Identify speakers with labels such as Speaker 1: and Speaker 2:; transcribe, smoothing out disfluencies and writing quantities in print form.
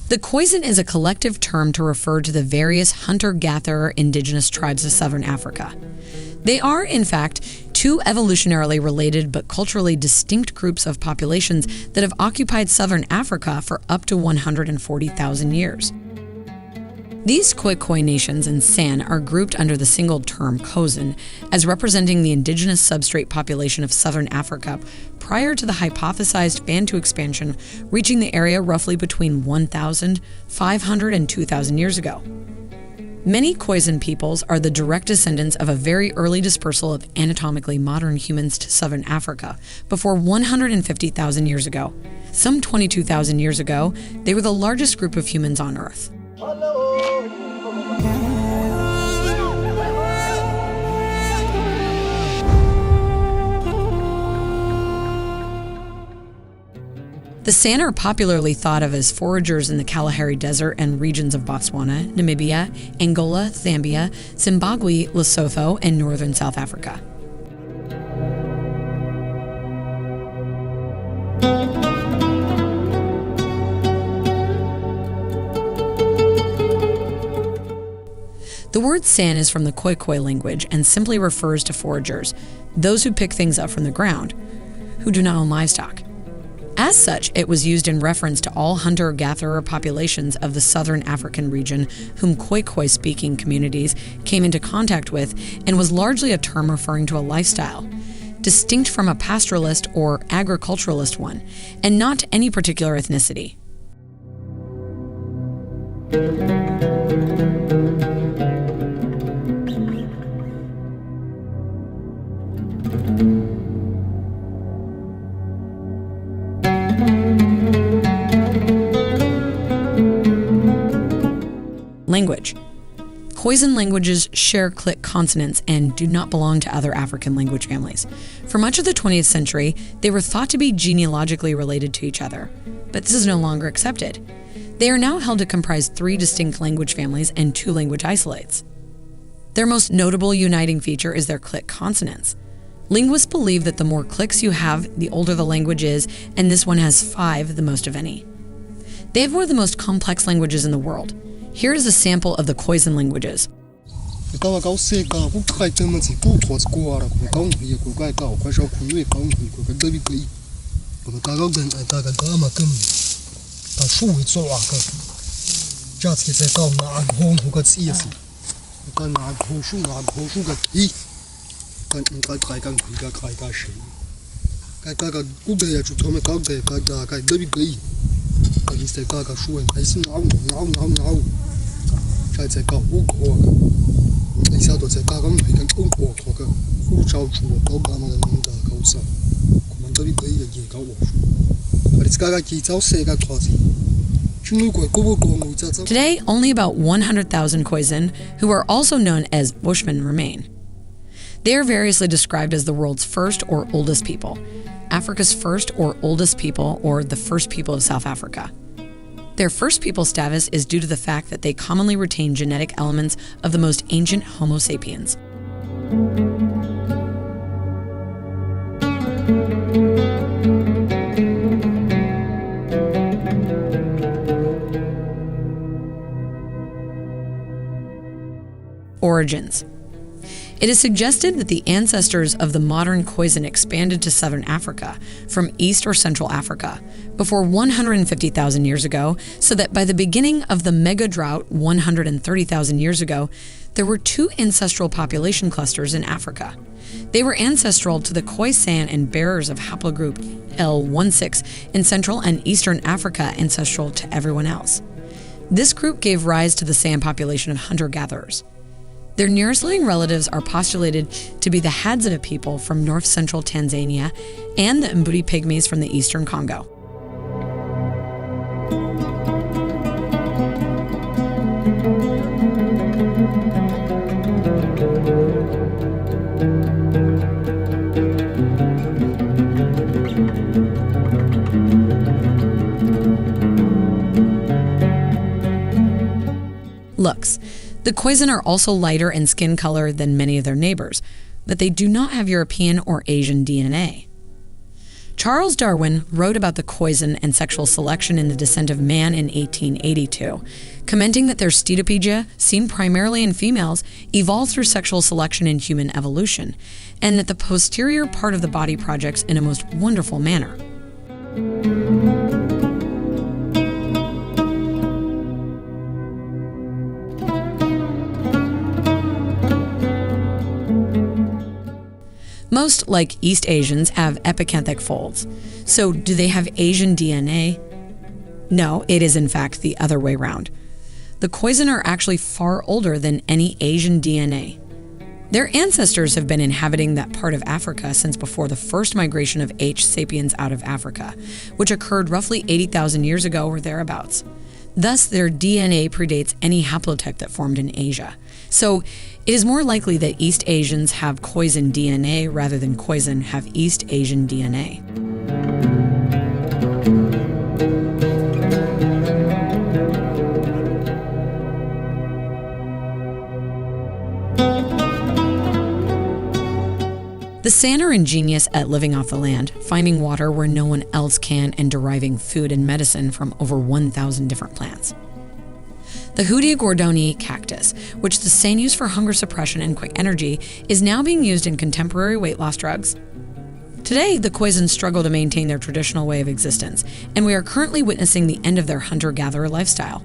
Speaker 1: The khoisan is a collective term to refer to the various hunter-gatherer indigenous tribes of southern Africa. They are, in fact, two evolutionarily related but culturally distinct groups of populations that have occupied southern Africa for up to 140,000 years. These Khoisan nations and San are grouped under the single term khoisan as representing the indigenous substrate population of southern Africa prior to the hypothesized Bantu expansion reaching the area roughly between 1,500 and 2,000 years ago. Many Khoisan peoples are the direct descendants of a very early dispersal of anatomically modern humans to southern Africa before 150,000 years ago. Some 22,000 years ago, they were the largest group of humans on Earth. The San are popularly thought of as foragers in the Kalahari Desert and regions of Botswana, Namibia, Angola, Zambia, Zimbabwe, Lesotho, and northern South Africa. The word San is from the Khoisan language and simply refers to foragers, those who pick things up from the ground, who do not own livestock. As such, it was used in reference to all hunter-gatherer populations of the southern African region whom Khoisan-speaking communities came into contact with, and was largely a term referring to a lifestyle, distinct from a pastoralist or agriculturalist one, and not any particular ethnicity. Language. Khoisan languages share click consonants and do not belong to other African language families. For much of the 20th century, they were thought to be genealogically related to each other, but this is no longer accepted. They are now held to comprise 3 distinct language families and 2 language isolates. Their most notable uniting feature is their click consonants. Linguists believe that the more clicks you have, the older the language is, and this one has 5, the most of any. They have one of the most complex languages in the world. Here is a sample of the Khoisan languages. Today, only about 100,000 Khoisan, who are also known as Bushmen, remain. They are variously described as the world's first or oldest people, Africa's first or oldest people, or the first people of South Africa. Their first people status is due to the fact that they commonly retain genetic elements of the most ancient Homo sapiens. Origins. It is suggested that the ancestors of the modern Khoisan expanded to southern Africa from East or Central Africa before 150,000 years ago, so that by the beginning of the mega drought 130,000 years ago, there were 2 ancestral population clusters in Africa. They were ancestral to the Khoisan and bearers of haplogroup L16 in Central and Eastern Africa, ancestral to everyone else. This group gave rise to the San population of hunter-gatherers. Their nearest living relatives are postulated to be the Hadzada people from north-central Tanzania and the Mbuti Pygmies from the eastern Congo. Looks. The Khoisan are also lighter in skin color than many of their neighbors. but they do not have European or Asian DNA. Charles Darwin wrote about the khoisan and sexual selection in The Descent of Man in 1882, commenting that their steatopedia, seen primarily in females, evolved through sexual selection in human evolution, and that the posterior part of the body projects in a most wonderful manner. Most, like East Asians, have epicanthic folds. So do they have Asian DNA? No, it is in fact the other way around. The khoisan are actually far older than any Asian DNA. Their ancestors have been inhabiting that part of Africa since before the first migration of H. sapiens out of Africa, which occurred roughly 80,000 years ago or thereabouts. Thus, their DNA predates any haplotype that formed in Asia. So, it is more likely that East Asians have khoisan DNA rather than khoisan have East Asian DNA. The San are ingenious at living off the land, finding water where no one else can, and deriving food and medicine from over 1,000 different plants. The Hoodia gordoni cactus, which the San use for hunger suppression and quick energy, is now being used in contemporary weight loss drugs. Today, the khoisan struggle to maintain their traditional way of existence, and we are currently witnessing the end of their hunter-gatherer lifestyle.